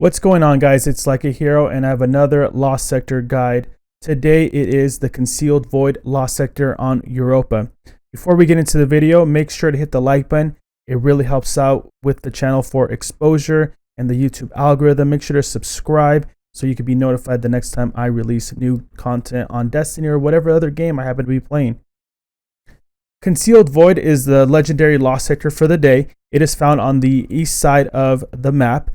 What's going on, guys? It's Like a Hero, and I have another Lost Sector guide. Today it is the Concealed Void Lost Sector on Europa. Before we get into the video, make sure to hit the like button. It really helps out with the channel for exposure and the YouTube algorithm. Make sure to subscribe so you can be notified the next time I release new content on Destiny or whatever other game I happen to be playing. Concealed Void is the legendary Lost Sector for the day. It is found on the east side of the map.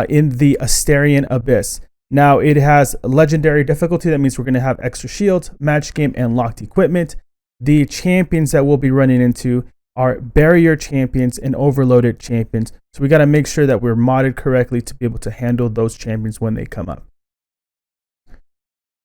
In the Asterian Abyss. Now, it has legendary difficulty. That means we're going to have extra shields, match game, and locked equipment. The champions that we'll be running into are barrier champions and overloaded champions. So we got to make sure that we're modded correctly to be able to handle those champions when they come up.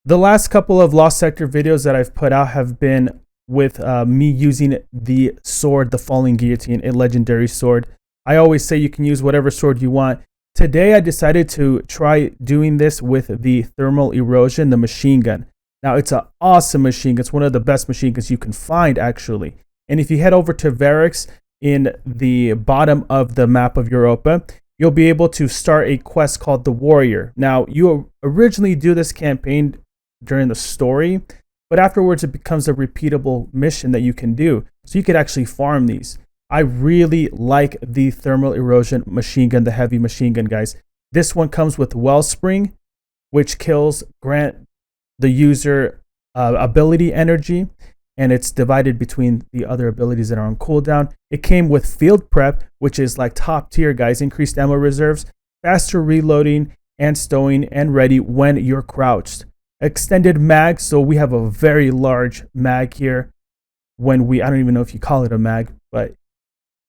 The last couple of Lost Sector videos that I've put out have been with me using the sword, the Falling Guillotine, a legendary sword. I always say you can use whatever sword you want. Today I decided to try doing this with the Thermal Erosion, the machine gun. Now, it's an awesome machine gun. It's one of the best machine guns you can find, actually. And if you head over to Veles in the bottom of the map of Europa, you'll be able to start a quest called the Warrior. Now, you originally do this campaign during the story, but afterwards it becomes a repeatable mission that you can do. So you could actually farm these. I really like the Thermal Erosion machine gun, the heavy machine gun, guys. This one comes with Wellspring, which grant the user ability energy, and it's divided between the other abilities that are on cooldown. It came with Field Prep, which is like top tier, guys. Increased ammo reserves, faster reloading, and stowing and ready when you're crouched. Extended mag, so we have a very large mag here. I don't even know if you call it a mag, but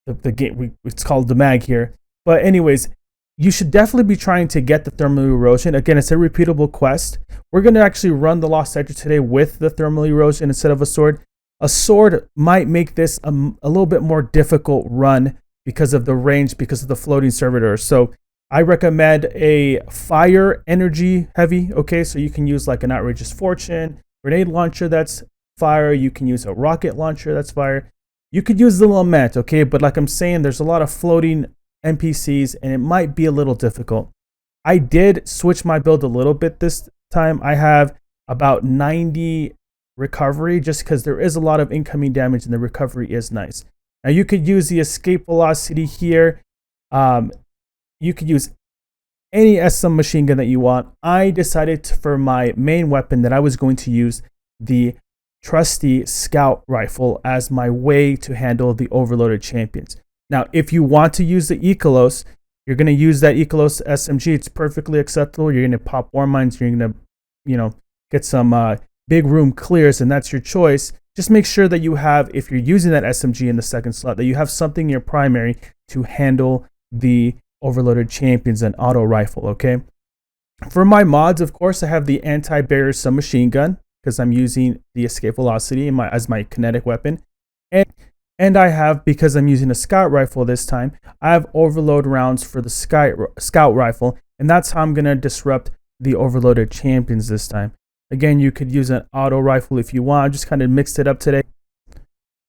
the game, it's called the mag here. But anyways, you should definitely be trying to get the Thermal Erosion. Again, it's a repeatable quest. We're going to actually run the Lost Sector today with the Thermal Erosion instead of a sword. A sword might make this a little bit more difficult run because of the range, because of the floating servitor. So I recommend a fire energy heavy. Okay, so you can use like an Outrageous Fortune, grenade launcher that's fire. You can use a rocket launcher that's fire. You could use the Lament, okay? But like I'm saying, there's a lot of floating NPCs, and it might be a little difficult. I did switch my build a little bit this time. I have about 90 recovery, just because there is a lot of incoming damage, and the recovery is nice. Now, you could use the escape velocity here. You could use any SM machine gun that you want. I decided for my main weapon that I was going to use the trusty scout rifle as my way to handle the overloaded champions. Now, if you want to use the Ekalos, you're going to use that Ekalos SMG. It's perfectly acceptable. You're going to pop war mines. You're going to, get some big room clears, and that's your choice. Just make sure that you have, if you're using that SMG in the second slot, that you have something in your primary to handle the overloaded champions and auto rifle, okay? For my mods, of course, I have the anti-barrier submachine gun, because I'm using the escape velocity as my kinetic weapon. And I have, because I'm using a scout rifle this time, I have overload rounds for the scout rifle, and that's how I'm going to disrupt the overloaded champions this time. Again, you could use an auto rifle if you want. I just kind of mixed it up today.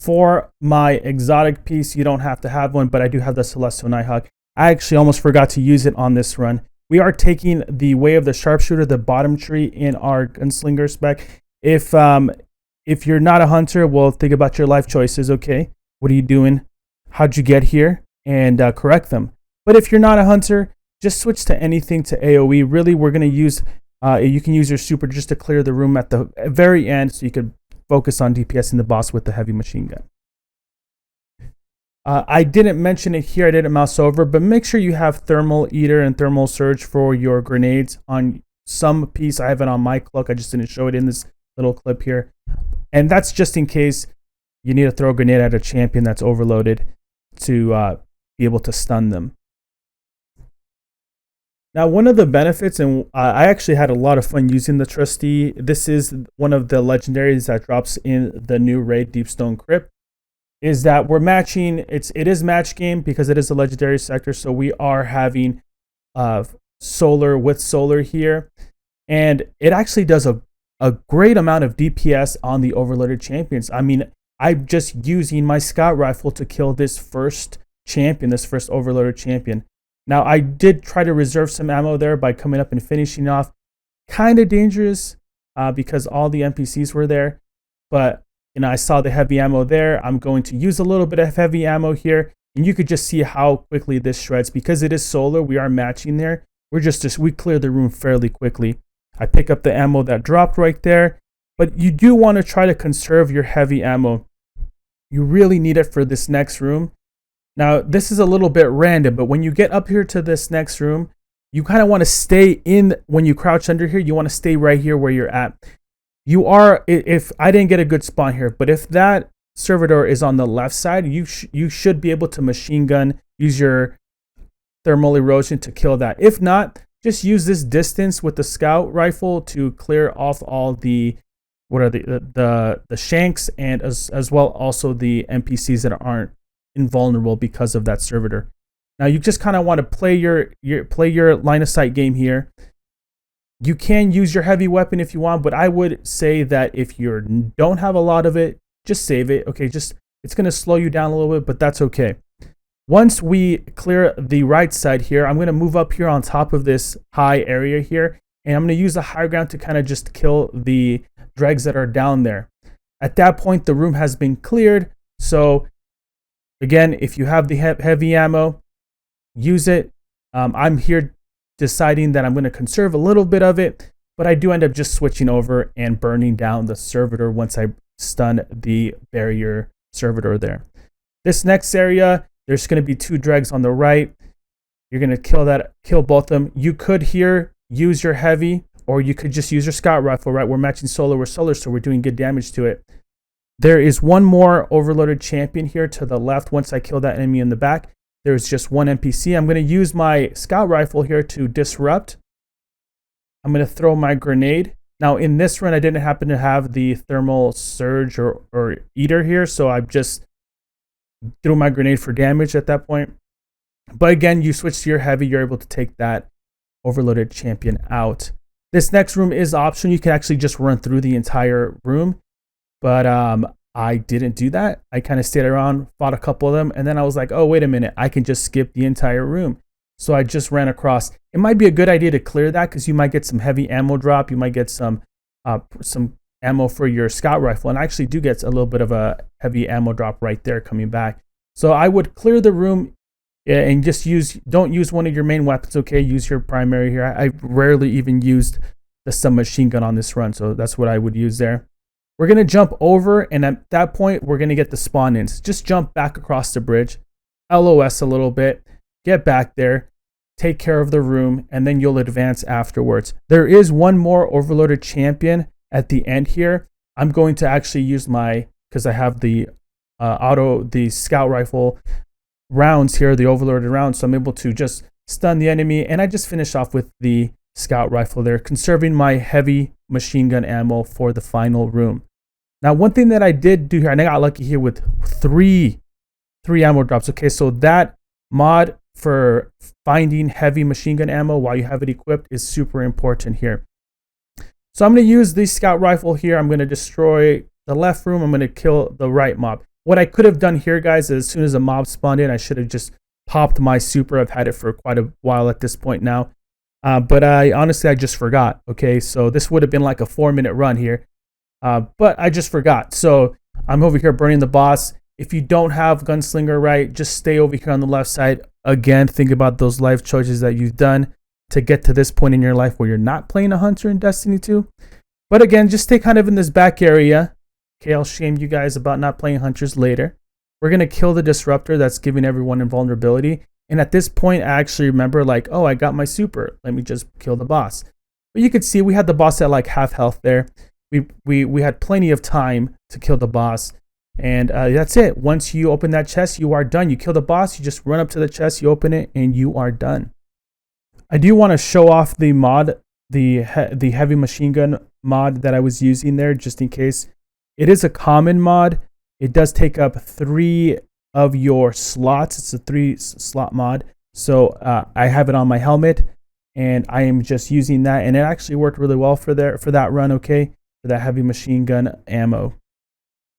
For my exotic piece, you don't have to have one, but I do have the Celestial Nighthawk. I actually almost forgot to use it on this run. We are taking the way of the sharpshooter, the bottom tree in our gunslinger spec. If you're not a hunter, well, think about your life choices, okay? What are you doing? How'd you get here? And correct them. But if you're not a hunter, just switch to anything to AoE. Really, we're going to use, you can use your super just to clear the room at the very end so you could focus on DPSing the boss with the heavy machine gun. I didn't mention it here, I didn't mouse over, but make sure you have Thermal Eater and Thermal Surge for your grenades on some piece. I have it on my cloak, I just didn't show it in this little clip here. And that's just in case you need to throw a grenade at a champion that's overloaded to be able to stun them. Now, one of the benefits, and I actually had a lot of fun using the trusty, this is one of the legendaries that drops in the new raid Deepstone Crypt, is that we're matching, it is match game because it is a legendary sector, so we are having solar with solar here, and it actually does a great amount of DPS on the overloaded champions. I mean, I'm just using my scout rifle to kill this first champion, this first overloaded champion. Now, I did try to reserve some ammo there by coming up and finishing off. Kind of dangerous because all the NPCs were there. But, I saw the heavy ammo there. I'm going to use a little bit of heavy ammo here. And you could just see how quickly this shreds. Because it is solar, we are matching there. We clear the room fairly quickly. I pick up the ammo that dropped right there. But you do want to try to conserve your heavy ammo. You really need it for this next room. Now, this is a little bit random, but when you get up here to this next room, you kind of want to stay in, when you crouch under here, you want to stay right here where you're at. If I didn't get a good spawn here, but if that servitor is on the left side, you should be able to machine gun, use your thermal erosion to kill that. If not, just use this distance with the scout rifle to clear off all the the shanks, and as well also the NPCs that aren't invulnerable because of that servitor. Now you just kind of want to play your line of sight game here. You can use your heavy weapon if you want, but I would say that if you don't have a lot of it, just save it. Okay, it's going to slow you down a little bit, but that's okay. Once we clear the right side here, I'm going to move up here on top of this high area here, and I'm going to use the high ground to kind of just kill the dregs that are down there. At that point, the room has been cleared. So again, if you have the heavy ammo, use it. I'm here deciding that I'm going to conserve a little bit of it, but I do end up just switching over and burning down the servitor once I stun the barrier servitor there. This next area, there's going to be 2 dregs on the right. You're going to kill both of them. You could here use your heavy, or you could just use your scout rifle, right? We're matching solar with solar, so we're doing good damage to it. There is one more overloaded champion here to the left. Once I kill that enemy in the back, there's just one NPC. I'm going to use my scout rifle here to disrupt. I'm going to throw my grenade. Now, in this run, I didn't happen to have the thermal surge or eater here, so I just threw my grenade for damage at that point. But again, you switch to your heavy, you're able to take that overloaded champion out. This next room is optional. You can actually just run through the entire room, but I didn't do that. I kind of stayed around, fought a couple of them, and then I was like, oh, wait a minute, I can just skip the entire room. So I just ran across. It might be a good idea to clear that because you might get some heavy ammo drop. You might get some ammo for your scout rifle, and I actually do get a little bit of a heavy ammo drop right there coming back. So I would clear the room and just don't use one of your main weapons, okay? Use your primary here. I rarely even used the submachine gun on this run, so that's what I would use there. We're going to jump over, and at that point, we're going to get the spawn-ins. Just jump back across the bridge, LOS a little bit, get back there, take care of the room, and then you'll advance afterwards. There is one more overloaded champion at the end here. I'm going to actually use because I have the the scout rifle rounds here, the overloaded rounds, so I'm able to just stun the enemy, and I just finish off with the scout rifle there, conserving my heavy machine gun ammo for the final room. Now, one thing that I did do here, and I got lucky here with three ammo drops. Okay, so that mod for finding heavy machine gun ammo while you have it equipped is super important here. So I'm going to use the scout rifle here. I'm going to destroy the left room. I'm going to kill the right mob. What I could have done here, guys, is as soon as a mob spawned in, I should have just popped my super. I've had it for quite a while at this point now. But I just forgot. Okay, so this would have been like a 4-minute run here. But I just forgot. So I'm over here burning the boss. If you don't have Gunslinger right, just stay over here on the left side. Again, think about those life choices that you've done to get to this point in your life where you're not playing a hunter in Destiny 2. But again, just stay kind of in this back area. Okay, I'll shame you guys about not playing hunters later. We're going to kill the disruptor that's giving everyone invulnerability. And at this point, I actually remember like, oh, I got my super. Let me just kill the boss. But you could see we had the boss at like half health there. We had plenty of time to kill the boss. And that's it. Once you open that chest, you are done. You kill the boss, you just run up to the chest, you open it, and you are done. I do want to show off the mod, the heavy machine gun mod that I was using there, just in case. It is a common mod. It does take up 3 of your slots. It's a 3-slot mod. So I have it on my helmet, and I am just using that. And it actually worked really well for that run, okay? For that heavy machine gun ammo.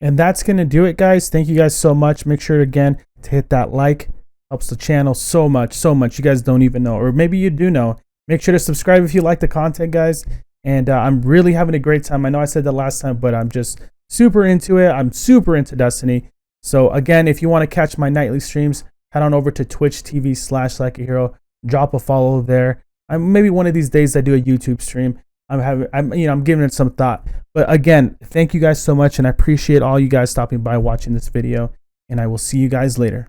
And that's going to do it, guys. Thank you guys so much. Make sure, again, to hit that like, Helps the channel so much, so much. You guys don't even know, or maybe you do know. Make sure to subscribe if you like the content, guys. And I'm really having a great time. I know I said that last time, but I'm just super into it. I'm super into Destiny. So again, if you want to catch my nightly streams, head on over to Twitch TV/LikeAHero. Drop a follow there. Maybe one of these days I do a YouTube stream. I'm giving it some thought. But again, thank you guys so much, and I appreciate all you guys stopping by watching this video. And I will see you guys later.